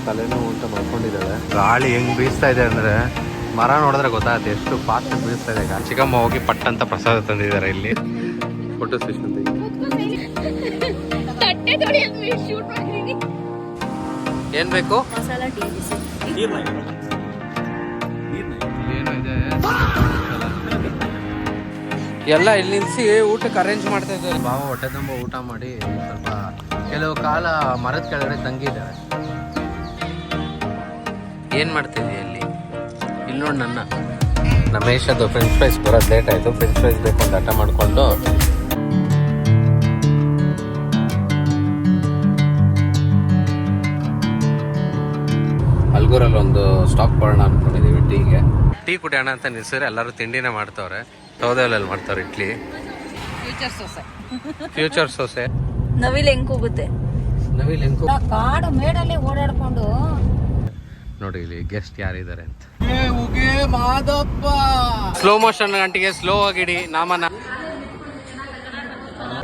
ತಲೆನೋವು ಅಂತ ಮಾಡ್ಕೊಂಡಿದ್ದಾಳೆ. ಗಾಳಿ ಹೆಂಗ್ ಬೀಸ್ತಾ ಇದೆ ಅಂದ್ರೆ ಮರ ನೋಡಿದ್ರೆ ಗೊತ್ತಾಗುತ್ತೆ ಎಷ್ಟು ಫಾಸ್ಟ್ ಬೀಸ್ತಾ ಇದೆ. ಚಿಕ್ಕಮ್ಮ ಹೋಗಿ ಪಟ್ ಅಂತ ಪ್ರಸಾದ ತಂದಿದ್ದಾರೆ ಇಲ್ಲಿ. ಫೋಟೋ ಸೆಷನ್ ಏನ್ ಬೇಕು? ಎಲ್ಲ ಇಲ್ಲಿ ನಿಲ್ಸಿ ಊಟಕ್ಕೆ ಅರೇಂಜ್ ಮಾಡ್ತಾ ಇದ್ದಾರೆ. ಬಾವ ಹೊಟ್ಟೆ ತುಂಬ ಊಟ ಮಾಡಿ ಸ್ವಲ್ಪ ಕೆಲವು ಕಾಲ ಮರದ ಕೆಳಗಡೆ ತಂಗಿದ್ದಾರೆ. ಏನ್ ಮಾಡ್ತಿದ್ವಿ ಇಲ್ಲಿ ನೋಡಿ ನಮೇಶ್ ಅದು ಫ್ರೆಂಚ್ ಫ್ರೈಸ್ ಬರೋದು ಲೇಟ್ ಆಯ್ತು. ಫ್ರೆಂಚ್ ಫ್ರೈಸ್ ಬೇಕು ಅಂತ ಆಟ ಮಾಡ್ಕೊಂಡು ಅಲ್ಗೂರಲ್ಲಿ ಒಂದು ಸ್ಟಾಪ್ ಮಾಡೋಣ ಅನ್ಕೊಂಡಿದೀವಿ. ಟೀ ಕುಡಿಯೋಣ ಅಂತ ನಿಲ್ಸಿದ್ರೆ ಎಲ್ಲರೂ ತಿಂಡಿನೇ ಮಾಡ್ತವ್ರೆ. ಸೌದೆಯಲ್ಲಿ ಮಾಡ್ತಾವ್ರೆ ಇಡ್ಲಿ. ಫ್ಯೂಚರ್ ಸೋಸೆ ನವಿಲ್ ಹೆಂಗ್ ಹೋಗುತ್ತೆ. ಕಾಡು ಮೇಡಲ್ಲಿ ಓಡಾಡ್ಕೊಂಡು ನೋಡಿ ಇಲ್ಲಿ ಗೆಸ್ಟ್ ಯಾರಿದ್ದಾರೆ ಅಂತ. ಸ್ಲೋ ಮೋಷನ್ ಗಂಟಿಗೆ ಸ್ಲೋ ಆಗಿಡಿ ನಾಮನ.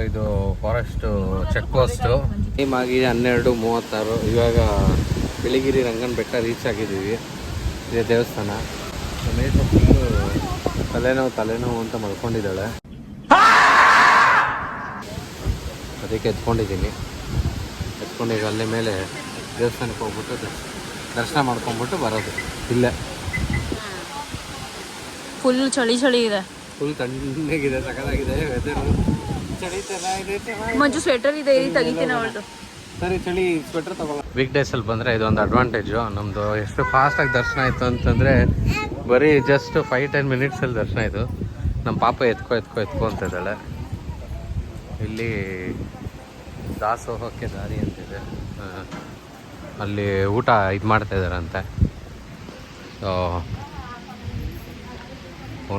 ಇದು ಫಾರೆಸ್ಟ್ ಚೆಕ್ ಪೋಸ್ಟ್. ಟೈಮ್ ಆಗಿದೆ 12:36. ಇವಾಗ ಬಿಳಿಗಿರಿ ರಂಗನ ಬೆಟ್ಟ ರೀಚ್ ಆಗಿದ್ದೀವಿ. ಇದೇ ದೇವಸ್ಥಾನ. ಫುಲ್ಲು ತಲೆನೋವು ಅಂತ ಮಲ್ಕೊಂಡಿದ್ದಾಳೆ. ಅದಕ್ಕೆ ಎತ್ಕೊಂಡು ಈಗ ಅಲ್ಲೇ ಮೇಲೆ ದೇವಸ್ಥಾನಕ್ಕೆ ಹೋಗ್ಬಿಟ್ಟು ದರ್ಶನ ಮಾಡ್ಕೊಂಡ್ಬಿಟ್ಟು ಬರೋದು. ಇಲ್ಲೇ ಫುಲ್ ಚಳಿ ಇದೆ. ಫುಲ್ ತಣ್ಣಗಿದೆ, ಸಕಲಾಗಿದೆ ವೆದರ್. ಮಂಜು ಸ್ವೆಟರ್ ಇದೆ, ತೆಗಿತೀನಿ ಅವಳದು. ಸರಿ ಚಳಿ ಸ್ವೆಟರ್ ತಗೊಳ್ಳ. ವೀಕ್ ಡೇಸಲ್ಲಿ ಬಂದರೆ ಇದೊಂದು ಅಡ್ವಾಂಟೇಜು ನಮ್ಮದು. ಎಷ್ಟು ಫಾಸ್ಟಾಗಿ ದರ್ಶನ ಆಯಿತು ಅಂತಂದರೆ ಬರೀ ಜಸ್ಟ್ 5-10 ಮಿನಿಟ್ಸಲ್ಲಿ ದರ್ಶನ ಆಯಿತು. ನಮ್ಮ ಪಾಪ ಎತ್ಕೊ ಅಂತ ಇದ್ದಾಳೆ. ಇಲ್ಲಿ ದಾಸೋಹಕ್ಕೆ ದಾರಿ ಅಂತಿದೆ. ಅಲ್ಲಿ ಊಟ ಇದು ಮಾಡ್ತಾಯಿದ್ದಾರಂತೆ. ಸೊ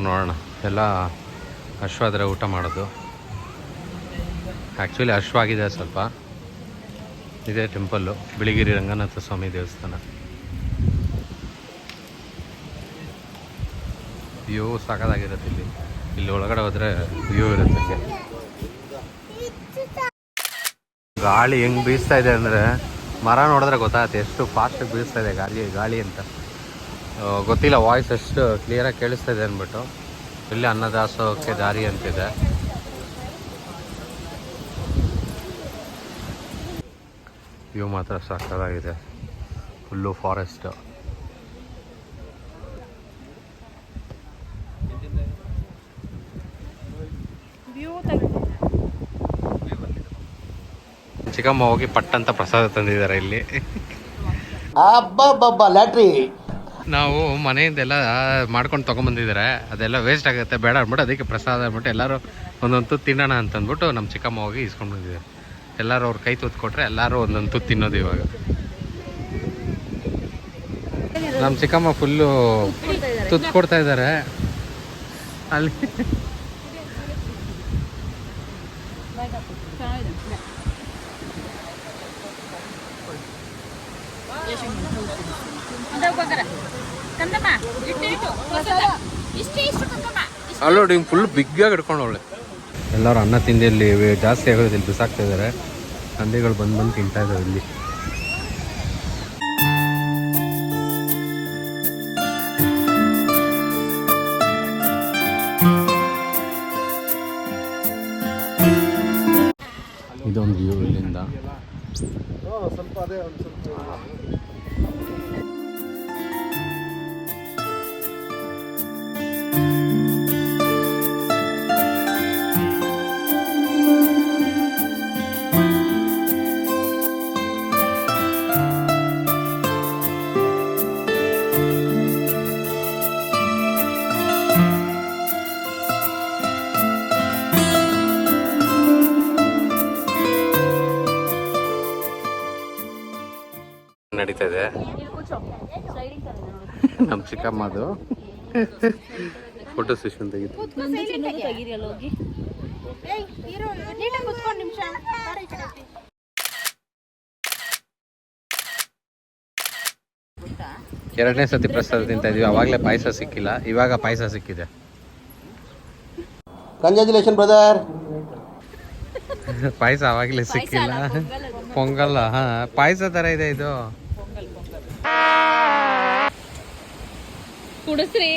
ನೋಡೋಣ. ಎಲ್ಲ ಅಶ್ವಾದ್ರೆ ಊಟ ಮಾಡೋದು. ಆ್ಯಕ್ಚುಲಿ ಅಶ್ವಾಗಿದೆ ಸ್ವಲ್ಪ. ಇದೇ ಟೆಂಪಲ್ಲು, ಬಿಳಿಗಿರಿ ರಂಗನಾಥ ಸ್ವಾಮಿ ದೇವಸ್ಥಾನ. ವ್ಯೂ ಸಾಕಾಗಿರುತ್ತೆ ಇಲ್ಲಿ ಒಳಗಡೆ ಹೋದರೆ ವ್ಯೂ ಇರುತ್ತೆ. ಗಾಳಿ ಹೆಂಗೆ ಬೀಸ್ತಾ ಇದೆ ಅಂದರೆ ಮರ ನೋಡಿದ್ರೆ ಗೊತ್ತಾಗುತ್ತೆ ಎಷ್ಟು ಫಾಸ್ಟಾಗಿ ಬೀಸ್ತಾ ಇದೆ ಗಾಳಿ ಅಂತ. ಗೊತ್ತಿಲ್ಲ ವಾಯ್ಸ್ ಎಷ್ಟು ಕ್ಲಿಯರಾಗಿ ಕೇಳಿಸ್ತಾ ಇದೆ ಅಂದ್ಬಿಟ್ಟು. ಇಲ್ಲಿ ಅನ್ನದಾಸೋಹಕ್ಕೆ ದಾರಿ ಅಂತಿದೆ. ವ್ಯೂ ಮಾತ್ರ ಸಾಕಾಗಿದೆ. Full forest. ಚಿಕ್ಕಮ್ಮ ಹೋಗಿ ಪಟ್ ಅಂತ ಪ್ರಸಾದ ತಂದಿದ್ದಾರೆ ಇಲ್ಲಿ. ಲ್ಯಾಟ್ರಿ ನಾವು ಮನೆಯಿಂದೆಲ್ಲ ಮಾಡ್ಕೊಂಡು ತೊಗೊಂಬಂದಿದ್ದಾರೆ. ಅದೆಲ್ಲ ವೇಸ್ಟ್ ಆಗುತ್ತೆ ಬೇಡ ಅಂದ್ಬಿಟ್ಟು ಅದಕ್ಕೆ ಪ್ರಸಾದ ಅಂದ್ಬಿಟ್ಟು ಎಲ್ಲರೂ ಒಂದೊಂದು ತುತ್ತು ತಿನ್ನೋಣ ಅಂತಂದ್ಬಿಟ್ಟು ನಮ್ಮ ಚಿಕ್ಕಮ್ಮ ಹೋಗಿ ಇಸ್ಕೊಂಡು ಬಂದಿದ್ದಾರೆ. ಎಲ್ಲರೂ ಅವ್ರ ಕೈ ತುತ್ತು ಕೊಟ್ಟರೆ ಎಲ್ಲರೂ ಒಂದೊಂದು ತುತ್ತು ತಿನ್ನೋದು. ಇವಾಗ ನಮ್ಮ ಚಿಕ್ಕಮ್ಮ ಫುಲ್ಲು ತುತ್ತು ಕೊಡ್ತಾ ಇದ್ದಾರೆ ಅಲ್ಲಿ. ಅಲ್ಲೋಡಿ ಫುಲ್ ಬಿಗ್ಗಾಗಿ ಹಿಡ್ಕೊಂಡು ಅವಳೆ. ಎಲ್ಲರೂ ಅನ್ನ ತಿಂದು ಇಲ್ಲಿ ಜಾಸ್ತಿ ಆಗೋದು ಇಲ್ಲಿ ಬಿಸಾಕ್ತಾ ಇದ್ದಾರೆ. ಹಂದಿಗಳು ಬಂದು ತಿಂತಾ ಇದ್ದಾವೆ ಇಲ್ಲಿ. ಇದೊಂದು ವ್ಯೂ ಇಲ್ಲಿಂದ. ಸ್ವಲ್ಪ ಅದೇ ಒಂದು ಸ್ವಲ್ಪ ನಡೀತಾ ಇದೆ. ನಮ್ಮ ಚಿಕ್ಕಮ್ಮದು ಫೋಟೋ ಸೆಷನ್ ತೆಗಿತು. ಎರಡನೇ ಸತಿ ಪ್ರಸಾದ ತಿಂತಾ ಇದೀವಿ. ಅವಾಗಲೇ ಪಾಯಸ ಸಿಕ್ಕಿಲ್ಲ, ಇವಾಗ ಪಾಯಸ ಸಿಕ್ಕಿದೆ. Congratulation brother. ಪಾಯಸ ಅವಾಗಲೇ ಸಿಕ್ಕಿಲ್ಲ. ಪೊಂಗಲ್. ಪಾಯಸ ತರ ಇದೆ ಇದು. ಕುಡಿಸ್ರಿ.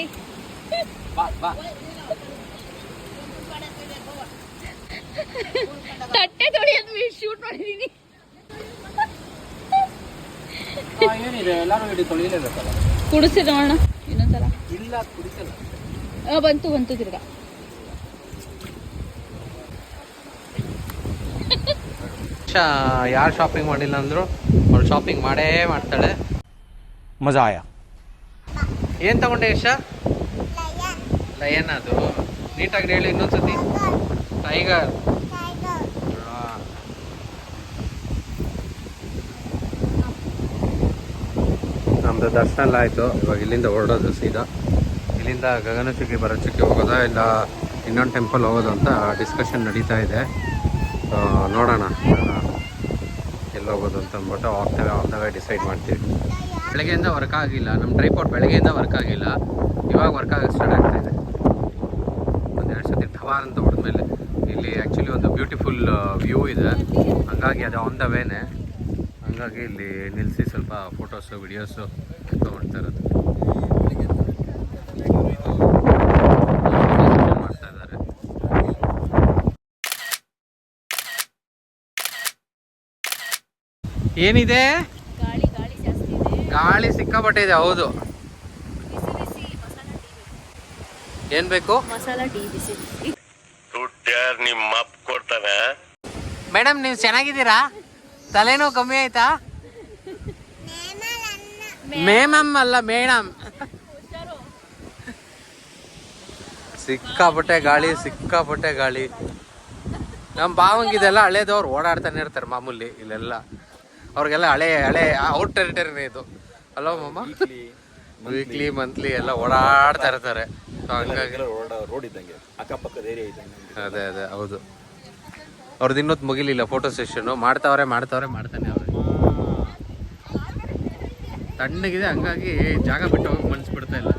ತಟ್ಟೆ ತೊಳೆಯೋದು ಶೂಟ್ ಮಾಡಿದೀನಿ. ಏನಿದೆ ಎಲ್ಲಾರು ಗಾಡಿ ತೊಳಿಲೇಬೇಕಲ್ಲ. ಕುಡಿಸಿ ನೋಡೋಣ ಇನ್ನೊಂದ್ಸಲ. ಇಲ್ಲ ಕುಡಿಸಲ್ಲ. ಬಂತು ತಿರ್ಗಾ. ಯಾರು ಶಾಪಿಂಗ್ ಮಾಡಿಲ್ಲ ಅಂದ್ರು ಅವ್ಳು ಶಾಪಿಂಗ್ ಮಾಡೇ ಮಾಡ್ತಾಳೆ. ಮಜಾ ಆಯಾ. ಏನ್ ತಗೊಂಡೆ ಯಶ? ಲಯನ್. ಅದು ನೀಟಾಗಿ ಹೇಳಿ ಇನ್ನೊಂದ್ಸತಿ. ಟೈಗರ್. ನಮ್ದು ದರ್ಶನ ಎಲ್ಲ ಆಯ್ತು. ಇವಾಗ ಇಲ್ಲಿಂದ ಹೊರಡೋದು ಸೀದಾ. ಇಲ್ಲಿಂದ ಗಗನಚುಕ್ಕಿ ಭರಚುಕ್ಕಿ ಹೋಗೋದಾ ಇಲ್ಲ ಇನ್ನೊಂದು ಟೆಂಪಲ್ ಹೋಗೋದು ಅಂತ ಡಿಸ್ಕಷನ್ ನಡೀತಾ ಇದೆ. ನೋಡೋಣ ಎಲ್ಲಿ ಹೋಗೋದು ಅಂತ ಅಂದ್ಬಿಟ್ಟು ಹೋಗ್ತೇವೆ ಡಿಸೈಡ್ ಮಾಡ್ತೀವಿ. ಬೆಳಗ್ಗೆಯಿಂದ ವರ್ಕ್ ಆಗಿಲ್ಲ ನಮ್ಮ ಟ್ರೈಪಾಡ್. ಬೆಳಗ್ಗೆಯಿಂದ ವರ್ಕ್ ಆಗಿಲ್ಲ, ಇವಾಗ ವರ್ಕ್ ಆಗೋಕ್ಕೆ ಸ್ಟಾರ್ಟ್ ಆಗ್ತಾ ಇದೆ. ಒಂದೆರಡು ಸತಿ ಟವಾರ್ ಅಂತ ಹೊಡೆದ್ಮೇಲೆ ಇಲ್ಲಿ ಆ್ಯಕ್ಚುಲಿ ಒಂದು ಬ್ಯೂಟಿಫುಲ್ ವ್ಯೂ ಇದೆ, ಹಂಗಾಗಿ ಅದು ಆನ್ ದ ವೇನೆ. ಹಂಗಾಗಿ ಇಲ್ಲಿ ನಿಲ್ಲಿಸಿ ಸ್ವಲ್ಪ ಫೋಟೋಸು ವಿಡಿಯೋಸು ತೊಗೊಳ್ತಾ ಇರೋದು. ಮಾಡ್ತಾ ಇದ್ದಾರೆ. ಏನಿದೆ? ಗಾಳಿ ಸಿಕ್ಕಾಪಟ್ಟೆ ಇದೆ. ಹೌದು. ಏನ್ ಬೇಕು? ಮಸಾಲಾ ಟೀ ಬಿಸಿ. ನಿಮ್ಮ ಅಪ್ಪ ಕೊಡ್ತಾನೆ. ಮೇಡಮ್ ನೀವು ಚೆನ್ನಾಗಿದ್ದೀರಾ? ತಲೆನೋವು ಕಮ್ಮಿ ಆಯ್ತಾ? ಮೇಮಮ್ ಅಲ್ಲ ಮೇಡಮ್. ಸಿಕ್ಕಾಪಟ್ಟೆ ಗಾಳಿ. ನಮ್ಮ ಭಾವಂಗಿದೆಲ್ಲ ಹಳೇದವ್ರು ಓಡಾಡ್ತಾನೆ ಇರ್ತಾರೆ ಮಾಮೂಲಿ ಇಲ್ಲೆಲ್ಲ. ಅವ್ರಿಗೆಲ್ಲ ಹಳೆ ಔಟ್ ಟೆರಿಟರಿನೇ ಇದು ಅಲ್ವಾ ಮಾಮ? ವೀಕ್ಲಿ ಮಂತ್ಲಿ ಎಲ್ಲ ಓಡಾಡ್ತಾ ಇರ್ತಾರೆ. ಹಂಗಾಗಿ ರೋಡ್ ಇದ್ದಂಗೆ, ಅಕ್ಕಪಕ್ಕದ ಏರಿಯಾ ಇದ್ದಂಗೆ. ಅದೇ ಹೌದು. ಅವ್ರದ್ದು ಇನ್ನೊತ್ತು ಮುಗಿಲಿಲ್ಲ ಫೋಟೋ ಸೆಷನ್ನು. ಮಾಡ್ತಾನೆ ಅವ್ರೆ. ತಣ್ಣಗಿದೆ, ಹಂಗಾಗಿ ಜಾಗ ಬಿಟ್ಟು ಹೋಗಕ್ಕೆ ಮನ್ಸು ಬಿಡ್ತಾ ಇಲ್ಲ.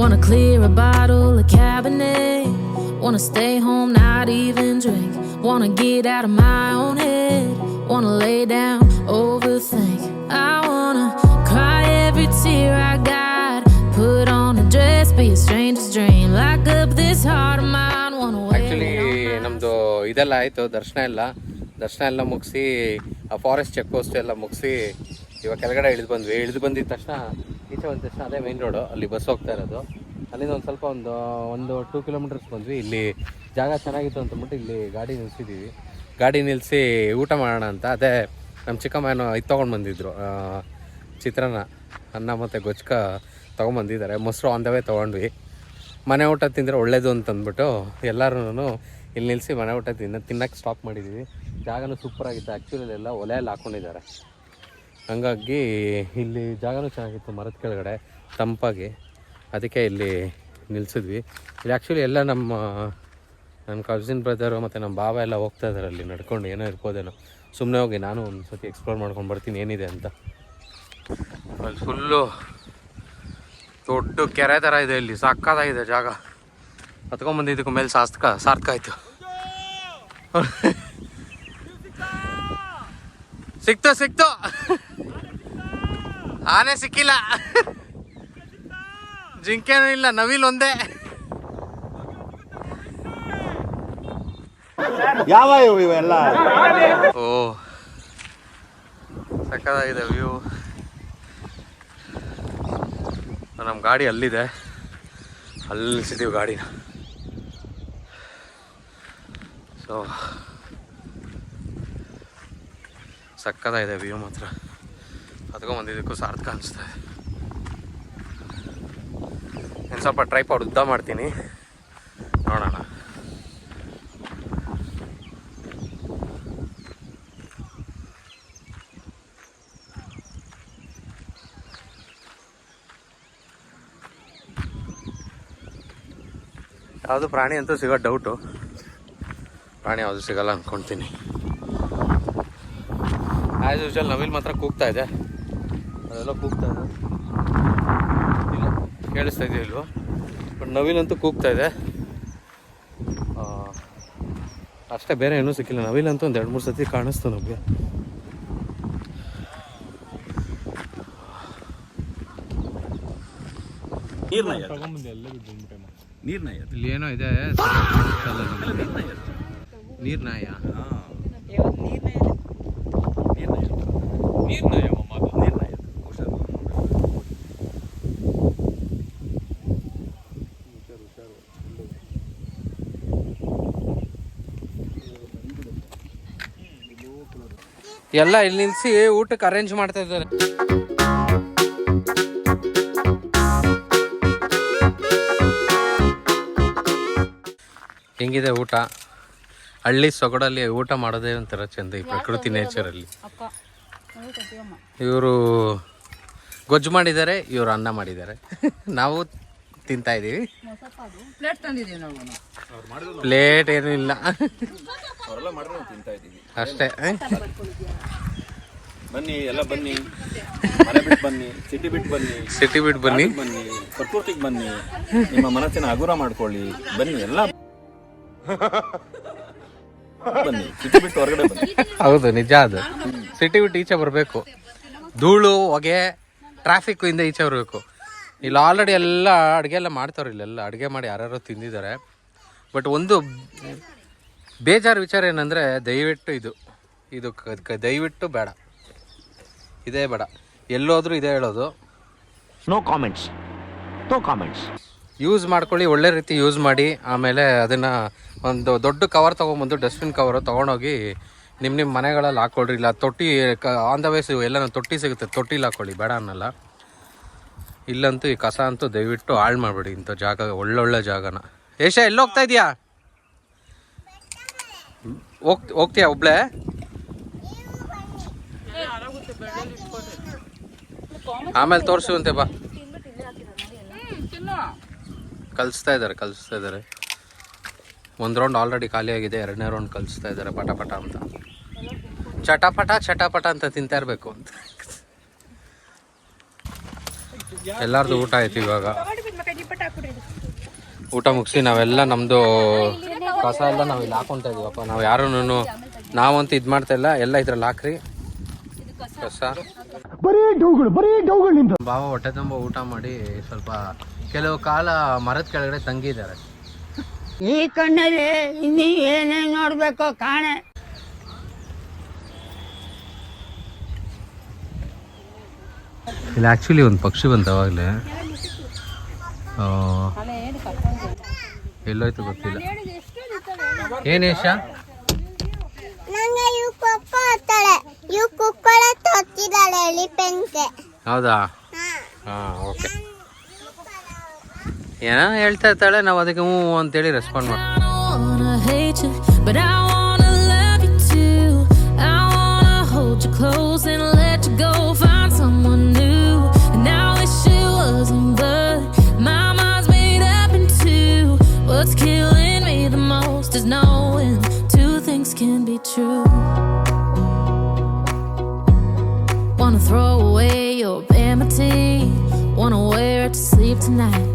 Wanna clear a bottle of Cabernet. Wanna stay home, not even drink. Wanna get out of my own head. Wanna lay down, overthink. I wanna cry every tear I got. Put on a dress, be a stranger's dream. Lock up this heart of mine. Wanna wait. Actually ನಮ್ಮದು ಇದೆಲ್ಲ ಆಯಿತು, ದರ್ಶನ ಎಲ್ಲ ಮುಗಿಸಿ ಆ forest check post ಎಲ್ಲ ಮುಗಿಸಿ ಇವಾಗ ಕೆಳಗಡೆ ಇಳಿದು ಬಂದಿದ್ದ ತಕ್ಷಣ ಈಚೆ ಬಂದ ತಕ್ಷಣ ಅದೇ ಮೇನ್ ರೋಡು, ಅಲ್ಲಿ ಬಸ್ ಹೋಗ್ತಾ ಇರೋದು. ಅಲ್ಲಿಂದ ಒಂದು ಸ್ವಲ್ಪ ಒಂದು 2 ಕಿಲೋಮೀಟರ್ಸ್ ಬಂದ್ವಿ. ಇಲ್ಲಿ ಜಾಗ ಚೆನ್ನಾಗಿತ್ತು ಅಂತಂದ್ಬಿಟ್ಟು ಇಲ್ಲಿ ಗಾಡಿ ನಿಲ್ಸಿದ್ದೀವಿ. ಗಾಡಿ ನಿಲ್ಲಿಸಿ ಊಟ ಮಾಡೋಣ ಅಂತ. ಅದೇ ನಮ್ಮ ಚಿಕ್ಕಮ್ಮ ಏನೋ ಇದು ತೊಗೊಂಡು ಬಂದಿದ್ರು, ಚಿತ್ರಾನ್ನ, ಅನ್ನ ಮತ್ತು ಗೊಜ್ಕ ತೊಗೊಂಬಂದಿದ್ದಾರೆ. ಮೊಸರು ಆನ್ ದ ವೇ ತೊಗೊಂಡ್ವಿ. ಮನೆ ಊಟ ತಿಂದರೆ ಒಳ್ಳೇದು ಅಂತಂದ್ಬಿಟ್ಟು ಎಲ್ಲರೂ ಇಲ್ಲಿ ನಿಲ್ಲಿಸಿ ಮನೆ ಊಟ ತಿನ್ನಕ್ಕೆ ಸ್ಟಾಪ್ ಮಾಡಿದ್ದೀವಿ. ಜಾಗನೂ ಸೂಪರಾಗಿತ್ತು. ಆ್ಯಕ್ಚುಲಿ ಎಲ್ಲ ಒಲೆಯಲ್ಲಿ ಹಾಕ್ಕೊಂಡಿದ್ದಾರೆ, ಹಂಗಾಗಿ ಇಲ್ಲಿ ಜಾಗನೂ ಚೆನ್ನಾಗಿತ್ತು, ಮರದ ಕೆಳಗಡೆ ತಂಪಾಗಿ. ಅದಕ್ಕೆ ಇಲ್ಲಿ ನಿಲ್ಲಿಸಿದ್ವಿ. ಇಲ್ಲಿ ಆ್ಯಕ್ಚುಲಿ ಎಲ್ಲ ನನ್ನ ಕಸಿನ್ ಬ್ರದರು ಮತ್ತು ನಮ್ಮ ಬಾಬಾ ಎಲ್ಲ ಹೋಗ್ತಾ ಇದ್ದಾರೆ ಅಲ್ಲಿ ನಡ್ಕೊಂಡು. ಏನೋ ಇರ್ಬೋದೇನೋ. ಸುಮ್ಮನೆ ಹೋಗಿ ನಾನು ಒಂದು ಸತಿ ಎಕ್ಸ್ಪ್ಲೋರ್ ಮಾಡ್ಕೊಂಡು ಬರ್ತೀನಿ ಏನಿದೆ ಅಂತ. ಅಲ್ಲಿ ಫುಲ್ಲು ದೊಡ್ಡ ಕೆರೆ ಥರ ಇದೆ, ಇಲ್ಲಿ ಸಕ್ಕತ್ತಾಗಿದೆ ಜಾಗ. ಹತ್ಕೊಂಡ್ಬಂದಿದ್ದಕ್ಕೂ ಮೇಲೆ ಸಾರ್ಥಕ ಆಯಿತು. ಸಿಕ್ತು ಆನೆ ಸಿಕ್ಕಿಲ್ಲ, ಜಿಂಕೆನೂ ಇಲ್ಲ, ನವಿಲ್ ಒಂದೇ. ಯಾವ ಇವೆಲ್ಲ? ಓ ಸಕ್ಕತ್ತಾಗಿದೆ ವ್ಯೂ. ನಮ್ಮ ಗಾಡಿ ಅಲ್ಲಿದೆ, ಅಲ್ಲಿ ನಿಲ್ಸಿದ್ದೀವಿ ಗಾಡಿನ. ಸೊ ಸಕ್ಕತ್ತಾಗಿದೆ ವ್ಯೂ ಮಾತ್ರ. ಬಂದಿದ್ದಕ್ಕೂ ಸಾರ್ಥಕ ಅನಿಸ್ತಾ ಇದೆ. ಇನ್ನು ಸ್ವಲ್ಪ ಟ್ರೈಪಾಡ್ ಉದ್ದ ಮಾಡ್ತೀನಿ, ನೋಡೋಣ. ಯಾವುದು ಪ್ರಾಣಿ ಅಂತೂ ಸಿಗೋದು ಡೌಟು. ಪ್ರಾಣಿ ಯಾವುದು ಸಿಗಲ್ಲ ಅಂದ್ಕೊಳ್ತೀನಿ. ಆ್ಯಸ್ ಯೂಶುವಲ್ ನವಿಲ್ ಮಾತ್ರ ಕೂಗ್ತಾ ಇದೆ, ಅದೆಲ್ಲ ಕೂಗ್ತಾ ಇದೆ. ಇಲ್ಲ ಕೇಳಿಸ್ತಾ ಇದೆಯಾ ಇಲ್ವೋ, ಬಟ್ ನವಿಲಂತೂ ಕೂಗ್ತಾ ಇದೆ. ಅಷ್ಟೇ, ಬೇರೆ ಏನೂ ಸಿಕ್ಕಿಲ್ಲ. ನವಿಲಂತೂ ಒಂದು 2-3 ಸತಿ ಕಾಣಿಸ್ತು ನಮಗೆ. ಇಲ್ಲಿ ಏನೋ ಇದೆ, ನೀರ್ನಾಯ. ಎಲ್ಲ ಇಲ್ಲಿ ನಿಲ್ಸಿ ಊಟಕ್ಕೆ ಅರೇಂಜ್ ಮಾಡ್ತಾ ಇದ್ದಾರೆ. ಹೆಂಗಿದೆ ಊಟ? ಹಳ್ಳಿ ಸೊಗಡಲ್ಲಿ ಊಟ ಮಾಡೋದೇ ಒಂಥರ ಚಂದ, ಈ ಪ್ರಕೃತಿ ನೇಚರಲ್ಲಿ. ಇವರು ಗೊಜ್ಜು ಮಾಡಿದ್ದಾರೆ, ಇವರು ಅನ್ನ ಮಾಡಿದ್ದಾರೆ. ನಾವು ತಿಂತಾ ಇದ್ದೀವಿ. ಪ್ಲೇಟ್ ಏನೂ ಇಲ್ಲ ಅಷ್ಟೇ. ಬನ್ನಿ, ಎಲ್ಲ ಬನ್ನಿ, ಮನೆ ಬಿಟ್ಟು ಬನ್ನಿ, ಸಿಟಿ ಬಿಟ್ಟು ಬನ್ನಿ, ಬನ್ನಿ, ಪ್ರಕೃತಿಗೆ ಬನ್ನಿ, ನಿಮ್ಮ ಮನಸ್ಸಿನ ಹಗುರ ಮಾಡ್ಕೊಳ್ಳಿ. ಬನ್ನಿ, ಎಲ್ಲ ಬನ್ನಿ, ಸಿಟಿ ಬಿಟ್ಟು ಹೊರಗಡೆ ಬನ್ನಿ. ಹೌದು, ನಿಜ. ಅದು ಸಿಟಿ ಬಿಟ್ಟು ಈಚೆ ಬರಬೇಕು. ಧೂಳು, ಹೊಗೆ, ಟ್ರಾಫಿಕ್ ಇಂದ ಈಚೆ ಬರಬೇಕು. ಇಲ್ಲಿ ಆಲ್ರೆಡಿ ಎಲ್ಲ ಅಡುಗೆ ಎಲ್ಲ ಮಾಡ್ತಾವ್ರೆ. ಇಲ್ಲೆಲ್ಲ ಅಡುಗೆ ಮಾಡಿ ಯಾರ್ಯಾರೋ ತಿಂದಿದ್ದಾರೆ. ಬಟ್ ಒಂದು ಬೇಜಾರು ವಿಚಾರ ಏನಂದರೆ, ದಯವಿಟ್ಟು ಇದು ದಯವಿಟ್ಟು ಬೇಡ, ಇದೇ ಬೇಡ. ಎಲ್ಲೋದ್ರೂ ಇದೇ ಹೇಳೋದು, ನೋ ಕಾಮೆಂಟ್ಸ್. ಯೂಸ್ ಮಾಡ್ಕೊಳ್ಳಿ, ಒಳ್ಳೆ ರೀತಿ ಯೂಸ್ ಮಾಡಿ. ಆಮೇಲೆ ಅದನ್ನು ಒಂದು ದೊಡ್ಡ ಕವರ್ ತೊಗೊಂಬಂದು, ಡಸ್ಟ್ಬಿನ್ ಕವರು ತೊಗೊಂಡೋಗಿ ನಿಮ್ಮ ಮನೆಗಳಲ್ಲಿ ಹಾಕ್ಕೊಳ್ರಿ. ಇಲ್ಲ ತೊಟ್ಟಿ ಆನ್ ದ ವೇಸ್ ಎಲ್ಲ ತೊಟ್ಟಿ ಸಿಗುತ್ತೆ, ತೊಟ್ಟಿಲಿ ಹಾಕ್ಕೊಳ್ಳಿ, ಬೇಡ ಅನ್ನಲ್ಲ. ಇಲ್ಲಂತೂ ಈ ಕಸ ಅಂತೂ ದಯವಿಟ್ಟು ಹಾಳು ಮಾಡಬೇಡಿ. ಇಂಥ ಜಾಗ, ಒಳ್ಳೊಳ್ಳೆ ಜಾಗನ. ಏಷ, ಎಲ್ಲಿ ಹೋಗ್ತಾ ಇದೆಯಾ? ಹೋಗ್ತೀಯಾ ಒಬ್ಳೆ? ಆಮೇಲೆ ತೋರಿಸುವಂತೆ ಬಾ. ಕಲಿಸ್ತಾ ಇದ್ದಾರೆ. ಒಂದು ರೌಂಡ್ ಆಲ್ರೆಡಿ ಖಾಲಿ ಆಗಿದೆ, 2ನೇ ರೌಂಡ್ ಕಲಿಸ್ತಾ ಇದ್ದಾರೆ. ಪಟ ಅಂತ, ಚಟಪಟ ಅಂತ ತಿಂತಾ ಇರಬೇಕು ಅಂತ. ಎಲ್ಲರದು ಊಟ ಆಯ್ತು. ಇವಾಗ ಊಟ ಮುಗಿಸಿ ನಾವೆಲ್ಲ ನಮ್ಮದು ಕಸ ಎಲ್ಲ ನಾವು ಇಲ್ಲಿ ಹಾಕೊತಾ ಇದೀವಪ್ಪ. ನಾವು ಯಾರೂ ನಾವಂತೂ ಇದು ಮಾಡ್ತಾ ಇಲ್ಲ, ಎಲ್ಲ ಇದ್ರಲ್ಲಿ ಹಾಕ್ರಿ ಕಸ. ಬಾವ ಹೊಟ್ಟೆ ತುಂಬ ಊಟ ಮಾಡಿ ಸ್ವಲ್ಪ ಕೆಲವು ಕಾಲ ಮರದ ಕೆಳಗಡೆ ತಂಗಿದ್ದಾರೆ. ಈ ಕಣ್ಣಲ್ಲಿ ಇನ್ನೀ ಏನೇನು ನೋಡ್ಬೇಕೋ ಕಾಣೆ. ಇಲ್ಲಿ ಆ್ಯಕ್ಚುಲಿ ಒಂದು ಪಕ್ಷಿ ಬಂತು ಅವಾಗಲೇ, ಎಲ್ಲೋಯ್ತು ಗೊತ್ತಿಲ್ಲ. ಏನೇಶ? ಹೌದಾ? ಹಾಂ, ಓಕೆ. ಏನೋ ಹೇಳ್ತಾ ಇರ್ತಾಳೆ, ನಾವು ಅದಕ್ಕೆ ಹ್ಞೂ ಅಂತೇಳಿ ರೆಸ್ಪಾಂಡ್ ಮಾಡ್ತೀವಿ. What's killing me the most is knowing two things can be true. Wanna throw away your vanity, wanna wear it to sleep tonight,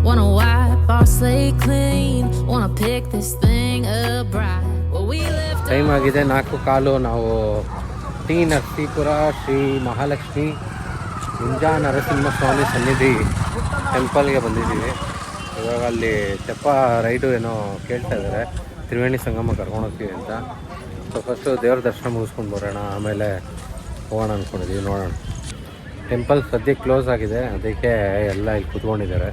wanna wipe our slate clean, wanna pick this thing up right where we left. Time ಆಗಿದೆ 4:15. ನಾವು T Narasipura Shri Mahalakshmi ಮುಂಜಾ Narasimhaswamy ಸನ್ನಿಧಿ ಟೆಂಪಲ್ಗೆ ಬಂದಿದ್ದೀವಿ. ಇವಾಗ ಅಲ್ಲಿ ತೆಪ್ಪ raid ಏನೋ ಕೇಳ್ತಾ ಇದ್ದಾರೆ, ತ್ರಿವೇಣಿ ಸಂಗಮ ಕರ್ಕೊಂಡೋಗ್ತೀವಿ ಅಂತ. ಸೊ ಫಸ್ಟು ದೇವ್ರ ದರ್ಶನ ಮುಗಿಸ್ಕೊಂಡು ಬರೋಣ, ಆಮೇಲೆ ಹೋಗೋಣ ಅಂದ್ಕೊಂಡಿದ್ದೀವಿ. ನೋಡೋಣ. ಟೆಂಪಲ್ ಸದ್ಯಕ್ಕೆ ಕ್ಲೋಸ್ ಆಗಿದೆ, ಅದಕ್ಕೆ ಎಲ್ಲ ಇಲ್ಲಿ ಕೂತ್ಕೊಂಡಿದ್ದಾರೆ.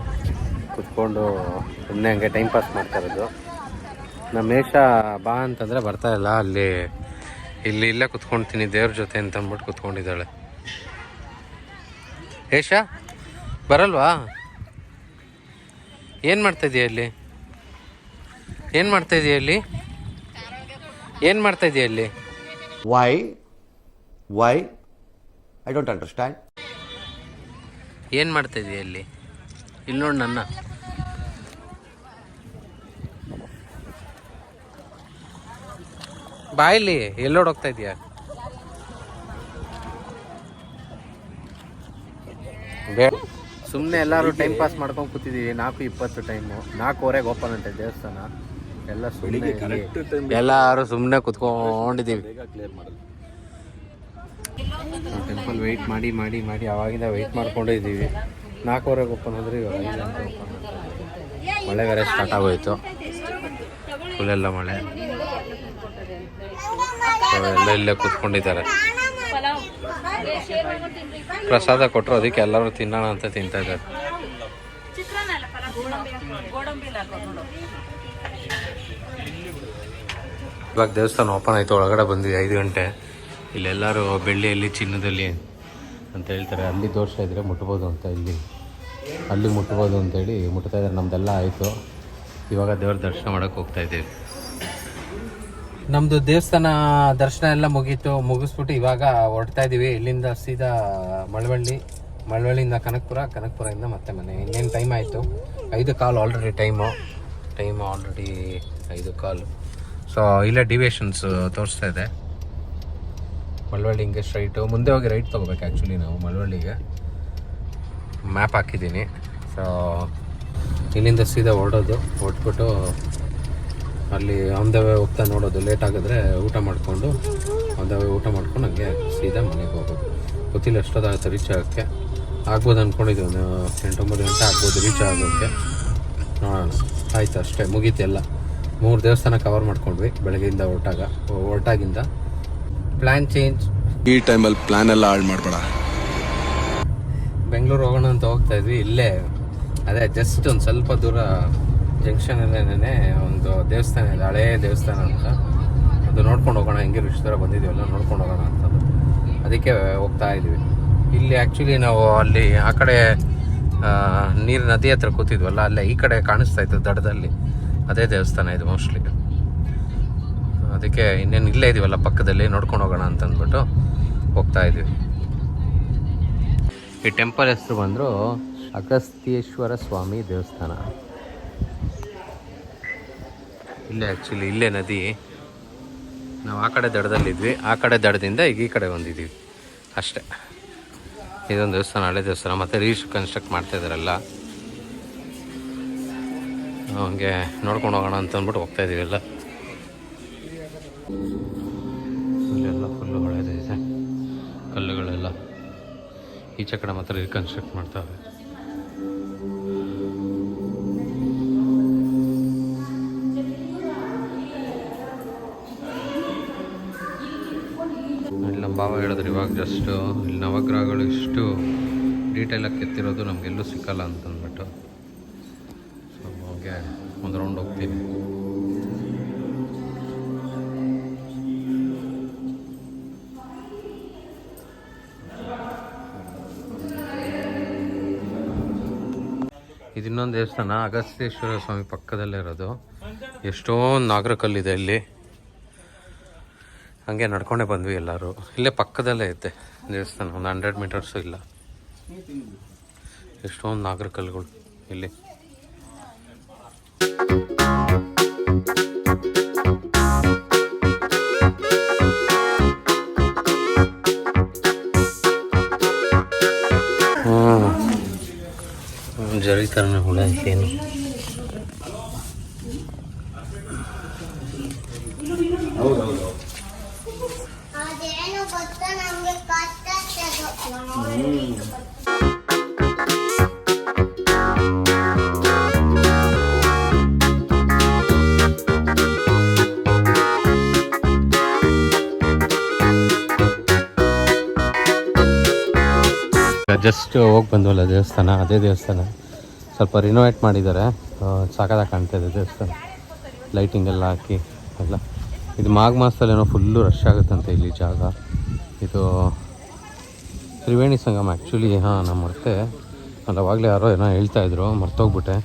ಕೂತ್ಕೊಂಡು ಸುಮ್ಮನೆ ಹಂಗೆ ಟೈಮ್ ಪಾಸ್ ಮಾಡ್ತಾ ಇರೋದು. ನಮ್ಮ ಮೇಷ ಬಾ ಅಂತಂದರೆ ಬರ್ತಾಯಿಲ್ಲ. ಇಲ್ಲೇ ಕೂತ್ಕೊಳ್ತೀನಿ ದೇವ್ರ ಜೊತೆ ಅಂತ ಅಂದ್ಬಿಟ್ಟು ಕೂತ್ಕೊಂಡಿದ್ದಾಳೆ. ಏಷ ಬರಲ್ವಾ? ಏನು ಮಾಡ್ತಾಯಿದ್ದೀಯ ಅಲ್ಲಿ? Why? I don't understand. ಏನು ಮಾಡ್ತಾಯಿದ್ದೀಯ ಅಲ್ಲಿ? ಇಲ್ಲಿ ನೋಡಿ ನನ್ನ. ಬಾಯಲ್ಲಿ ಎಲ್ಲೋಡ್ ಹೋಗ್ತಾ ಇದೀಯ? ಸುಮ್ಮನೆ ಎಲ್ಲರೂ ಟೈಮ್ ಪಾಸ್ ಮಾಡ್ಕೊಂಡು ಕೂತಿದ್ದೀವಿ. 4:20 ಟೈಮು, 4:15 ಓಪನ್ ಅಂತೆ ದೇವಸ್ಥಾನ. ಎಲ್ಲ ಬೆಳಿಗ್ಗೆ ಕರೆಕ್ಟ್ ಟೈಮ್ ಎಲ್ಲರೂ ಸುಮ್ಮನೆ ಕುತ್ಕೊಂಡಿದ್ದೀವಿ. ಬೇಗ ಕ್ಲಿಯರ್ ಮಾಡಲ್ಲ. ಟೆಂಪಲ್ ವೆಯ್ಟ್ ಮಾಡಿ ಮಾಡಿ ಮಾಡಿ ಅವಾಗಿಂದ ವೆಯ್ಟ್ ಮಾಡ್ಕೊಂಡಿದ್ದೀವಿ. 4:15 ಓಪನ್ ಅಂದರೆ ಇವಾಗ 5 ಗಂಟೆ ಓಪನ್ ಮಾಡ್ತಾರೆ. ಮಳೆ ಬೇರೆ ಸ್ಟಾರ್ಟ್ ಆಗೋಯ್ತು, ಫುಲ್ಲೆಲ್ಲ ಮಳೆ. ಎಲ್ಲ ಇಲ್ಲೇ ಕೂತ್ಕೊಂಡಿದ್ದಾರೆ. ಪ್ರಸಾದ ಕೊಟ್ಟರು, ಅದಕ್ಕೆ ಎಲ್ಲರೂ ತಿನ್ನೋಣ ಅಂತ ತಿಂತಾ ಇದ್ದಾರೆ. ಇವಾಗ ದೇವಸ್ಥಾನ ಓಪನ್ ಆಯಿತು, ಒಳಗಡೆ ಬಂದ್ವಿ 5 ಗಂಟೆ. ಇಲ್ಲೆಲ್ಲರೂ ಬೆಳ್ಳಿಯಲ್ಲಿ ಚಿನ್ನದಲ್ಲಿ ಅಂತ ಹೇಳ್ತಾರೆ, ಅಲ್ಲಿ ತೋರಿಸ್ತಾ ಇದ್ರೆ ಮುಟ್ಬೋದು ಅಂತ, ಅಲ್ಲಿ ಮುಟ್ಬೋದು ಅಂತೇಳಿ ಮುಟ್ತಾ ಇದ್ದಾರೆ. ನಮ್ಮದೆಲ್ಲ ಆಯಿತು, ಇವಾಗ ದೇವ್ರ ದರ್ಶನ ಮಾಡೋಕ್ಕೆ ಹೋಗ್ತಾ ಇದ್ದೀವಿ. ನಮ್ಮದು ದೇವಸ್ಥಾನ ದರ್ಶನ ಎಲ್ಲ ಮುಗಿಸ್ಬಿಟ್ಟು ಇವಾಗ ಹೊರಡ್ತಾ ಇದ್ದೀವಿ. ಇಲ್ಲಿಂದ ಸೀದಾ ಮಳವಳ್ಳಿಯಿಂದ ಕನಕಪುರದಿಂದ ಮತ್ತೆ ಮನೆ. ಇನ್ನೇನು ಟೈಮ್ ಆಯಿತು, 5:15 ಆಲ್ರೆಡಿ ಟೈಮು ಆಲ್ರೆಡಿ 5:15. ಸೊ ಇಲ್ಲೇ ಡಿವಿಯೇಷನ್ಸ್ ತೋರಿಸ್ತಾ ಇದೆ. ಮಳವಳ್ಳಿ ಹಿಂಗೆ ಸ್ಟ್ರೈಟು ಮುಂದೆ ಹೋಗಿ ರೈಟ್ ತೊಗೋಬೇಕು. ಆ್ಯಕ್ಚುಲಿ ನಾವು ಮಳವಳ್ಳಿಗೆ ಮ್ಯಾಪ್ ಹಾಕಿದ್ದೀನಿ. ಸೊ ಇಲ್ಲಿಂದ ಸೀದಾ ಹೊರಟ್ಬಿಟ್ಟು ಅಲ್ಲಿ ಆನ್ ದ ವೇ ಹೋಗ್ತಾ ನೋಡೋದು. ಲೇಟ್ ಆಗಿದ್ರೆ ಊಟ ಮಾಡಿಕೊಂಡು ಆನ್ ದ ವೇ ಊಟ ಮಾಡ್ಕೊಂಡು ಹಂಗೆ ಸೀದಾ ಮನೆಗೆ ಹೋಗೋದು. ಗೊತ್ತಿಲ್ಲ ಎಷ್ಟೊತ್ತಾಗುತ್ತೆ ರೀಚ್ ಆಗೋಕ್ಕೆ. ಆಗ್ಬೋದು ಅಂದ್ಕೊಂಡಿದ್ದೀವಿ, ಒಂದು 8-9 ಗಂಟೆ ಆಗ್ಬೋದು ರೀಚ್ ಆಗೋಕ್ಕೆ. ನೋಡೋಣ. ಆಯ್ತು, ಅಷ್ಟೇ ಮುಗೀತು ಎಲ್ಲ. 3 ದೇವಸ್ಥಾನ ಕವರ್ ಮಾಡ್ಕೊಂಡ್ವಿ ಬೆಳಗ್ಗೆಯಿಂದ ಹೊರಟಾಗಿಂದ. Plan change. ಈ ಟೈಮಲ್ಲಿ ಪ್ಲ್ಯಾನ್ ಎಲ್ಲ ಹಾಳು ಮಾಡಬೇಡ. ಬೆಂಗಳೂರು ಹೋಗೋಣ ಅಂತ ಹೋಗ್ತಾ ಇದ್ವಿ. ಇಲ್ಲೇ ಅದೇ ಜಸ್ಟ್ ಒಂದು ಸ್ವಲ್ಪ ದೂರ ಜಂಕ್ಷನಲ್ಲೇ ಒಂದು ದೇವಸ್ಥಾನ ಇದೆ, ಹಳೇ ದೇವಸ್ಥಾನ ಅಂತ. ಅದು ನೋಡ್ಕೊಂಡು ಹೋಗೋಣ, ಹೆಂಗೆ ಇಷ್ಟು ದೂರ ಬಂದಿದ್ದೀವಲ್ಲ ನೋಡ್ಕೊಂಡು ಹೋಗೋಣ ಅಂತದ್ದು. ಅದಕ್ಕೆ ಹೋಗ್ತಾ ಇದ್ವಿ. ಇಲ್ಲಿ ಆ್ಯಕ್ಚುಲಿ ನಾವು ಅಲ್ಲಿ ಆ ಕಡೆ ನೀರು ನದಿ ಹತ್ರ ಕೂತಿದ್ವಲ್ಲ, ಅಲ್ಲೇ ಈ ಕಡೆ ಕಾಣಿಸ್ತಾ ಇತ್ತು ದಡದಲ್ಲಿ, ಅದೇ ದೇವಸ್ಥಾನ ಇದು ಮೋಸ್ಟ್ಲಿ. ಅದಕ್ಕೆ ಇನ್ನೇನು ಇಲ್ಲೇ ಇದೀವಲ್ಲ ಪಕ್ಕದಲ್ಲಿ, ನೋಡ್ಕೊಂಡು ಹೋಗೋಣ ಅಂತಂದ್ಬಿಟ್ಟು ಹೋಗ್ತಾ ಇದ್ವಿ. ಈ ಟೆಂಪಲ್ ಹೆಸರು ಬಂದರು ಅಗಸ್ತ್ಯೇಶ್ವರ ಸ್ವಾಮಿ ದೇವಸ್ಥಾನ. ಇಲ್ಲೇ ಆ್ಯಕ್ಚುಲಿ ಇಲ್ಲೇ ನದಿ. ನಾವು ಆ ಕಡೆ ದಡದಲ್ಲಿದ್ವಿ, ಆ ಕಡೆ ದಡದಿಂದ ಈಗ ಈ ಕಡೆ ಬಂದಿದ್ದೀವಿ ಅಷ್ಟೇ. ಇದೊಂದು ದೇವಸ್ಥಾನ, ಹಳೆ ದೇವಸ್ಥಾನ, ಮತ್ತು ರೀಕನ್ಸ್ಟ್ರಕ್ಟ್ ಮಾಡ್ತಾ ಇದ್ದಾರಲ್ಲ, ಹಂಗೆ ನೋಡ್ಕೊಂಡು ಹೋಗೋಣ ಅಂತ ಅಂದ್ಬಿಟ್ಟು ಹೋಗ್ತಾ ಇದ್ದೀವಿ. ಇಲ್ಲೆಲ್ಲ ಫುಲ್ಲು ಹಳೇದಿದೆ, ಕಲ್ಲುಗಳೆಲ್ಲ. ಈಚೆ ಕಡೆ ಮಾತ್ರ ರೀಕನ್ಸ್ಟ್ರಕ್ಟ್ ಮಾಡ್ತಾವೆ. ಇಲ್ಲಿ ನಮ್ಮ ಭಾವ ಹೇಳಿದ್ರು ಇವಾಗ ಜಸ್ಟು ಇಲ್ಲಿ ನವಗ್ರಹಗಳು ಇಷ್ಟು ಡೀಟೇಲಾಗಿ ಕೆತ್ತಿರೋದು ನಮಗೆಲ್ಲೂ ಸಿಕ್ಕಲ್ಲ ಅಂತಂದ್ಬಿಟ್ಟು. ಸೊ ಹಾಗೆ ಒಂದು ರೌಂಡ್ ಹೋಗ್ತೀನಿ. ಇದು ಇನ್ನೊಂದು ದೇವಸ್ಥಾನ, ಅಗಸ್ತ್ಯೇಶ್ವರ ಸ್ವಾಮಿ ಪಕ್ಕದಲ್ಲೇ ಇರೋದು. ಎಷ್ಟೊಂದು ನಾಗರಕಲ್ಲಿದೆ ಇಲ್ಲಿ. ಹಂಗೆ ನಡ್ಕೊಂಡೇ ಬಂದ್ವಿ ಎಲ್ಲರೂ. ಇಲ್ಲೇ ಪಕ್ಕದಲ್ಲೇ ಐತೆ ದೇವಸ್ಥಾನ, ಒಂದು 100 ಮೀಟರ್ಸು ಇಲ್ಲ. ಎಷ್ಟೊಂದು ನಾಗರಕಲ್ಲುಗಳು ಇಲ್ಲಿ. ಜರಿ ಥರನೇ ಹುಳ ಐತೇನು. ಜಸ್ಟ್ ಹೋಗಿ ಬಂದ್ವಲ್ಲ ದೇವಸ್ಥಾನ, ಅದೇ ದೇವಸ್ಥಾನ. ಸ್ವಲ್ಪ ರಿನೋವೇಟ್ ಮಾಡಿದ್ದಾರೆ, ಸಾಕಾಗಿ ಕಾಣ್ತಾ ಇದೆ ದೇವಸ್ಥಾನ. ಲೈಟಿಂಗ್ ಎಲ್ಲ ಹಾಕಿ ಎಲ್ಲ. ಇದು ಮಾಘ ಮಾಸದಲ್ಲೇನೋ ಫುಲ್ಲು ರಶ್ ಆಗುತ್ತಂತೆ ಇಲ್ಲಿ ಜಾಗ. ಇದು ತ್ರಿವೇಣಿ ಸಂಗಮ ಆ್ಯಕ್ಚುಲಿ. ಹಾಂ, ನಾನು ಮರ್ತೆ, ಅಲ್ಲಿ ಅವಾಗಲೇ ಯಾರೋ ಏನೋ ಹೇಳ್ತಾಯಿದ್ರು, ಮರ್ತೋಗ್ಬಿಟ್ಟೆ.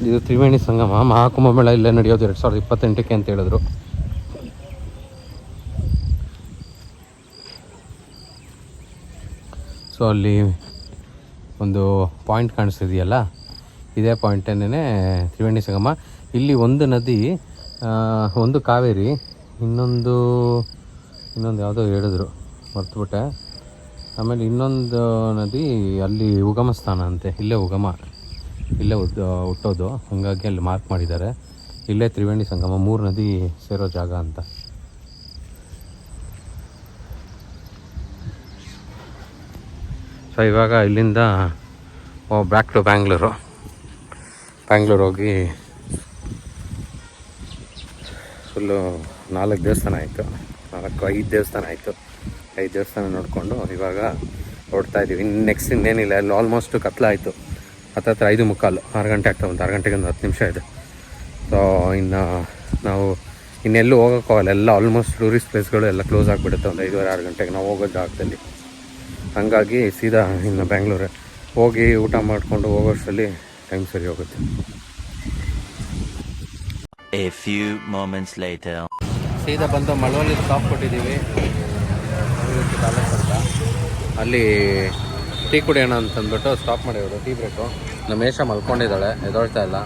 ಇದು ತ್ರಿವೇಣಿ ಸಂಗಮ. ಮಹಾಕುಂಭಮೇಳ ಇಲ್ಲೇ ನಡೆಯೋದು 2028 ಅಂತ ಹೇಳಿದ್ರು. ಸೊ ಅಲ್ಲಿ ಒಂದು ಪಾಯಿಂಟ್ ಕಾಣಿಸ್ತಿದೆಯಲ್ಲ, ಇದೇ ಪಾಯಿಂಟನ್ನೇ ತ್ರಿವೇಣಿ ಸಂಗಮ. ಇಲ್ಲಿ ಒಂದು ನದಿ, ಒಂದು ಕಾವೇರಿ, ಇನ್ನೊಂದು ಯಾವುದೋ ಹೇಳಿದ್ರು, ಮರ್ತುಬಿಟ್ಟೆ. ಆಮೇಲೆ ಇನ್ನೊಂದು ನದಿ ಅಲ್ಲಿ ಉಗಮ ಸ್ಥಾನ ಅಂತೆ, ಇಲ್ಲೇ ಉಗಮ ಇಲ್ಲೇ ಹುಟ್ಟೋದು, ಹಾಗಾಗಿ ಅಲ್ಲಿ ಮಾರ್ಕ್ ಮಾಡಿದ್ದಾರೆ. ಇಲ್ಲೇ ತ್ರಿವೇಣಿ ಸಂಗಮ, 3 ನದಿ ಸೇರೋ ಜಾಗ ಅಂತ. ಸೊ ಇವಾಗ ಇಲ್ಲಿಂದ ಬ್ಯಾಕ್ ಟು ಬ್ಯಾಂಗ್ಳೂರು ಹೋಗಿ ಫುಲ್ಲು 4 ದೇವಸ್ಥಾನ ಆಯಿತು, 5 ದೇವಸ್ಥಾನ ಆಯಿತು. 5 ದೇವಸ್ಥಾನ ನೋಡಿಕೊಂಡು ಇವಾಗ ಹೊರಡ್ತಾ ಇದ್ದೀವಿ. ನೆಕ್ಸ್ಟ್ ಇನ್ನೇನಿಲ್ಲ, ಅಲ್ಲಿ ಆಲ್ಮೋಸ್ಟ್ ಕತ್ಲಾಯಿತು. ಹತ್ತತ್ರ 5:45, 6 ಗಂಟೆ ಆಗ್ತಾ ಬಂತು. 6 ಗಂಟೆಗೆ ಒಂದು 10 ನಿಮಿಷ ಇದೆ. ಸೊ ಇನ್ನು ನಾವು ಇನ್ನೆಲ್ಲೂ ಹೋಗೋಕ್ಕಾಗಲ್ಲ, ಎಲ್ಲ ಆಲ್ಮೋಸ್ಟ್ ಟೂರಿಸ್ಟ್ ಪ್ಲೇಸ್ಗಳು ಎಲ್ಲ ಕ್ಲೋಸ್ ಆಗಿಬಿಡುತ್ತೆ ಒಂದು 5:30, 6 ಗಂಟೆಗೆ ನಾವು ಹೋಗೋ ಜಾಗದಲ್ಲಿ. ಹಾಗಾಗಿ ಸೀದಾ ಇನ್ನು ಬ್ಯಾಂಗ್ಳೂರೇ ಹೋಗಿ ಊಟ ಮಾಡಿಕೊಂಡು ಹೋಗೋಷ್ಟರಲ್ಲಿ ಟೈಮ್ ಸರಿ ಹೋಗುತ್ತೆ. A few moments later. ಸೀದಾ ಬಂದು ಮಳವಳ್ಳಿ ಸ್ಟಾಪ್ ಕೊಟ್ಟಿದ್ದೀವಿ. ಅಲ್ಲಿ ಟೀ ಕುಡಿಯೋಣ ಅಂತಂದ್ಬಿಟ್ಟು ಸ್ಟಾಪ್ ಮಾಡಿದ್ರು, ಟೀ ಬ್ರೇಕು. ನಮ್ಮ ಮೇಷ ಮಲ್ಕೊಂಡಿದ್ದಾಳೆ, ಎದೊಳ್ತಾ ಇಲ್ಲ.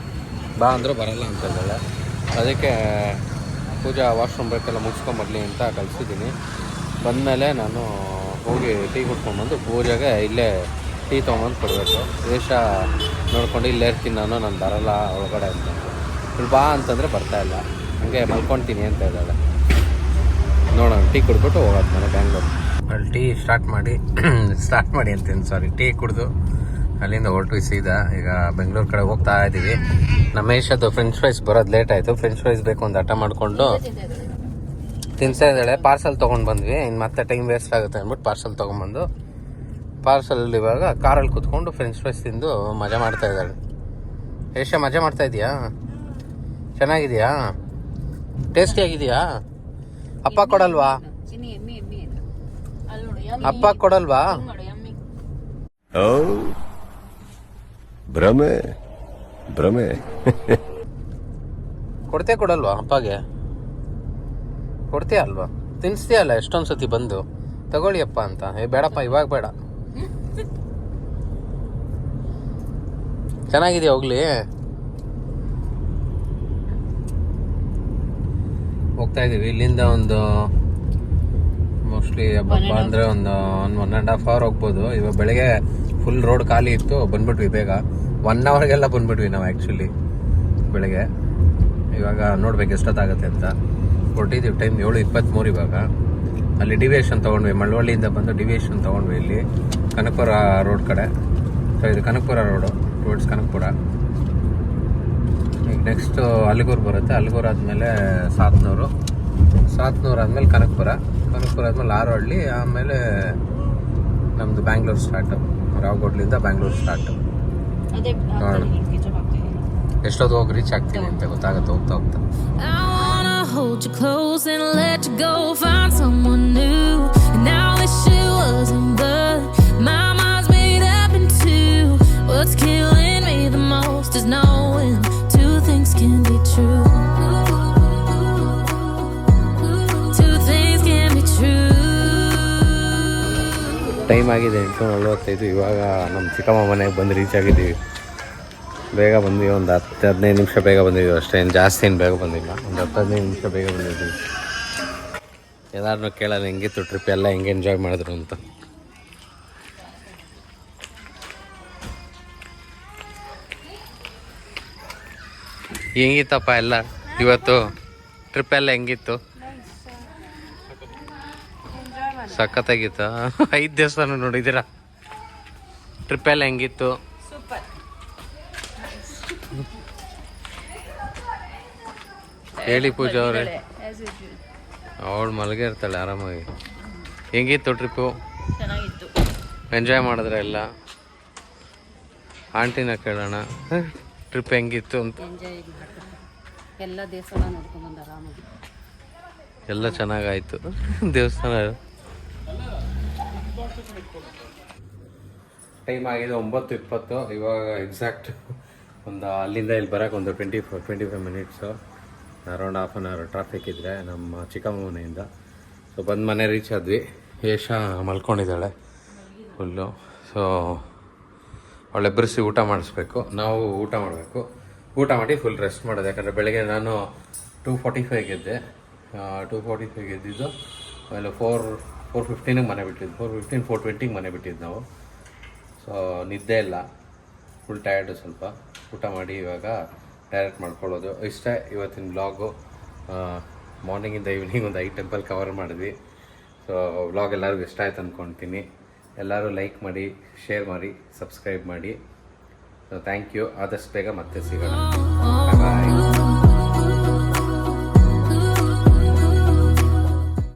ಬಾ ಅಂದರೂ ಬರಲ್ಲ ಅಂತ ಇದ್ದಾಳೆ. ಅದಕ್ಕೆ ಪೂಜಾ ವಾಶ್ರೂಮ್ ಬ್ರೇಕೆಲ್ಲ ಮುಗಿಸ್ಕೊಂಬರಲಿ ಅಂತ ಕಳಿಸಿದ್ದೀನಿ. ಬಂದಮೇಲೆ ನಾನು ಹೋಗಿ ಟೀ ಕುಡ್ಕೊಂಡ್ಬಂದು ಪೂಜೆಗೆ ಇಲ್ಲೇ ಟೀ ತೊಗೊಂಬಂದು ಕೊಡಬೇಕು. ವೇಷ ನೋಡ್ಕೊಂಡು ಇಲ್ಲೇ ಇರ್ತೀನಿ ನಾನು ಬರಲ್ಲ ಒಳಗಡೆ ಅಂತ. ಇಲ್ಲಿ ಬಾ ಅಂತಂದರೆ ಬರ್ತಾಯಿಲ್ಲ, ಹಂಗೆ ಮಲ್ಕೊತೀನಿ ಅಂತ ಇದ್ದಾಳೆ. ನೋಡೋಣ, ಟೀ ಕುಡಿದ್ಬಿಟ್ಟು ಹೋಗೋದು ಮನೆ ಬ್ಯಾಂಗ್ಳೂರು. ಅಲ್ಲಿ ಟೀ ಸ್ಟಾರ್ಟ್ ಮಾಡಿ ಅಂತೀನಿ, ಸಾರಿ, ಟೀ ಕುಡಿದು ಅಲ್ಲಿಂದ ಹೊರಟು ಸೀದಾ ಈಗ ಬೆಂಗಳೂರು ಕಡೆ ಹೋಗ್ತಾ ಇದ್ದೀವಿ. ನಮ್ಮ ಮೇಷದ್ದು ಫ್ರೆಂಚ್ ಫ್ರೈಸ್ ಬರೋದು ಲೇಟ್ ಆಯಿತು. ಫ್ರೆಂಚ್ ಫ್ರೈಸ್ ಬೇಕು ಅಂತ ಹಠ ಮಾಡಿಕೊಂಡು ತಿನ್ಸ್ತಾ ಇದ್ದಾಳೆ. ಪಾರ್ಸಲ್ ತೊಗೊಂಡು ಬಂದ್ವಿ, ಇನ್ನು ಮತ್ತೆ ಟೈಮ್ ವೇಸ್ಟ್ ಆಗುತ್ತೆ ಅಂದ್ಬಿಟ್ಟು ಪಾರ್ಸಲ್ ಇವಾಗ ಕಾರಲ್ಲಿ ಕೂತ್ಕೊಂಡು ಫ್ರೆಂಚ್ ಫ್ರೈಸ್ ತಿಂದು ಮಜಾ ಮಾಡ್ತಾ ಇದ್ದಾಳೆ. ಏಷ ಮಜಾ ಮಾಡ್ತಾ ಇದೆಯಾ? ಚೆನ್ನಾಗಿದೆಯಾ? ಟೇಸ್ಟಿಯಾಗಿದೆಯಾ? ಅಪ್ಪ ಕೊಡಲ್ವಾ? ಅಪ್ಪ ಕೊಡಲ್ವಾ? Oh, ಭ್ರಮೆ ಕೊಡಲ್ವಾ ಅಪ್ಪಗೆ? ಕೊಡ್ತೀಯ ಅಲ್ವಾ? ತಿನ್ಸ್ತೀಯಲ್ಲ ಎಷ್ಟೊಂದು ಸತಿ ಬಂದು, ತಗೊಳ್ಳಿ ಅಪ್ಪ ಅಂತ. ಬೇಡಪ್ಪ, ಇವಾಗ ಬೇಡ. ಚೆನ್ನಾಗಿದೆಯಾ? ಹೋಗ್ಲಿ, ಹೋಗ್ತಾ ಇದೀವಿ. ಇಲ್ಲಿಂದ ಒಂದು ಮೋಸ್ಟ್ಲಿ ಹಬ್ಬ ಅಂದರೆ ಒಂದು 1.5 hour ಹೋಗ್ಬೋದು. ಇವಾಗ ಬೆಳಗ್ಗೆ ಫುಲ್ ರೋಡ್ ಖಾಲಿ ಇತ್ತು, ಬಂದ್ಬಿಟ್ವಿ ಬೇಗ. 1 hourಗೆಲ್ಲ ಬಂದ್ಬಿಟ್ವಿ ನಾವು ಆ್ಯಕ್ಚುಲಿ ಬೆಳಗ್ಗೆ. ಇವಾಗ ನೋಡ್ಬೇಕು ಎಷ್ಟೊತ್ತಾಗುತ್ತೆ ಅಂತ. ಹೊರಟಿದ್ದೀವಿ, ಟೈಮ್ 7:23 ಇವಾಗ. ಅಲ್ಲಿ ಡಿವಿಯೇಷನ್ ತೊಗೊಂಡ್ವಿ, ಮಳವಳ್ಳಿಯಿಂದ ಬಂದು ಡಿವಿಯೇಷನ್ ತೊಗೊಂಡ್ವಿ ಇಲ್ಲಿ ಕನಕಪುರ ರೋಡ್ ಕಡೆ. ಸೊ ಇದು ಕನಕಪುರ ರೋಡು, ಟುವರ್ಡ್ಸ್ ಕನಕಪುರ. ಈಗ ನೆಕ್ಸ್ಟು ಅಲಿಗೂರು ಬರುತ್ತೆ. ಅಲಿಗೂರು ಆದಮೇಲೆ ಸಾತ್ನೂರು ಆದಮೇಲೆ ಕನಕಪುರ ಆದಮೇಲೆ ಆರೋಹಳ್ಳಿ, ಆಮೇಲೆ ನಮ್ಮದು ಬ್ಯಾಂಗ್ಳೂರು ಸ್ಟಾರ್ಟು. ರಾವ್ಗೋಡ್ಲಿಂದ ಬ್ಯಾಂಗ್ಳೂರು ಸ್ಟಾರ್ಟು. ನೋಡೋಣ ಎಷ್ಟೊತ್ತು ಹೋಗಿ ರೀಚ್ ಆಗ್ತೀನಿ ಅಂತ ಗೊತ್ತಾಗುತ್ತೆ ಹೋಗ್ತಾ ಹೋಗ್ತಾ. Hold you close and let you go, find someone new. And now this shit wasn't good. My mind's made up in two. What's killing me the most is knowing two things can be true. Two things can be true. Time ಆಗಿದೆ 8:45. ಇವಾಗ ನಮ್ಮ ಚಿಕ್ಕಮ್ಮ ಮನೆಗೆ ಬಂದು reach ಆಗಿದ್ದೀವಿ. ಬೇಗ ಬಂದ್ವಿ, ಒಂದು 10-15 ನಿಮಿಷ ಬೇಗ ಬಂದಿದ್ದೀವಿ ಅಷ್ಟೇ. ಏನು ಜಾಸ್ತಿ ಏನು ಬೇಗ ಬಂದಿಲ್ಲ, ಒಂದು 10-15 ನಿಮಿಷ ಬೇಗ ಬಂದಿದ್ದೀವಿ. ಎಲ್ಲಾರನ್ನೂ ಕೇಳೋದು ಹೆಂಗಿತ್ತು ಟ್ರಿಪ್, ಎಲ್ಲ ಹೆಂಗೆ ಎಂಜಾಯ್ ಮಾಡಿದ್ರು ಅಂತ. ಹೆಂಗಿತ್ತಪ್ಪ ಎಲ್ಲ ಇವತ್ತು ಟ್ರಿಪ್ ಎಲ್ಲ ಹೆಂಗಿತ್ತು? ಸಖತ್ತಾಗಿತ್ತು. 5 ದೇವಸ್ಥಾನ ನೋಡಿದ್ದೀರಾ? ಟ್ರಿಪ್ ಎಲ್ಲ ಹೆಂಗಿತ್ತು? ಹೇಳಿ ಪೂಜಾ ಅವರೇ. ಅವಳು ಮಲಗೆ ಇರ್ತಾಳೆ ಆರಾಮಾಗಿ. ಹೆಂಗಿತ್ತು ಟ್ರಿಪ್ಪು? ಚೆನ್ನಾಗಿತ್ತು. ಎಂಜಾಯ್ ಮಾಡಿದ್ರೆ ಎಲ್ಲ? ಆಂಟಿನ ಕೇಳೋಣ ಟ್ರಿಪ್ ಹೆಂಗಿತ್ತು ಅಂತ. ಎಂಜಾಯ್ ಎಲ್ಲ ದೇವಸ್ಥಾನ ನೋಡ್ಕೊಂಡ್ಬಂದು ಆರಾಮಾಗಿ. ಎಲ್ಲ ಚೆನ್ನಾಗಾಯ್ತು ದೇವಸ್ಥಾನ. ಟೈಮ್ ಆಗಿದೆ 9:20. ಇವಾಗ ಎಕ್ಸಾಕ್ಟ್ ಒಂದು ಅಲ್ಲಿಂದ ಇಲ್ಲಿ ಬರೋಕೆ ಒಂದು 25 minutes, around half an hour traffic ಇದ್ದರೆ ನಮ್ಮ ಚಿಕ್ಕಮ್ಮ ಮನೆಯಿಂದ. ಸೊ ಬಂದು ಮನೆ ರೀಚ್ ಆದ್ವಿ. ಯೇಷ ಮಲ್ಕೊಂಡಿದ್ದಾಳೆ ಫುಲ್ಲು. ಸೊ ಅವಳೆಬ್ಬರಿಸಿ ಊಟ ಮಾಡಿಸ್ಬೇಕು, ನಾವು ಊಟ ಮಾಡಬೇಕು. ಊಟ ಮಾಡಿ ಫುಲ್ ರೆಸ್ಟ್ ಮಾಡೋದು. ಯಾಕಂದರೆ ಬೆಳಗ್ಗೆ ನಾನು 2:45 ಎದ್ದೆ. 2:45 ಎದ್ದಿದ್ದು, ಆಮೇಲೆ 4:15ಗೆ ಮನೆ ಬಿಟ್ಟಿದ್ದು. 4:20 4:20ಗೆ ಮನೆ ಬಿಟ್ಟಿದ್ದು ನಾವು. ಸೊ ನಿದ್ದೆ ಇಲ್ಲ. ಫುಲ್ ಟಯರ್ಡು ಸ್ವಲ್ಪ. ಊಟ ಮಾಡಿ ಇವಾಗ ಡೈರೆಕ್ಟ್ ಮಾಡ್ಕೊಳ್ಳೋದು ಇಷ್ಟೇ ಇವತ್ತಿನ ಬ್ಲಾಗು. ಮಾರ್ನಿಂಗಿಂದ ಈವ್ನಿಂಗ್ ಒಂದು 5 ಟೆಂಪಲ್ ಕವರ್ ಮಾಡಿದ್ವಿ. ಸೊ ವ್ಲಾಗ್ ಎಲ್ಲರಿಗೂ ಇಷ್ಟ ಆಯ್ತು ಅಂದ್ಕೊಳ್ತೀನಿ. ಎಲ್ಲರೂ ಲೈಕ್ ಮಾಡಿ, ಶೇರ್ ಮಾಡಿ, ಸಬ್ಸ್ಕ್ರೈಬ್ ಮಾಡಿ. So thank you. ಆದಷ್ಟು ಬೇಗ ಮತ್ತೆ ಸಿಗೋಣ.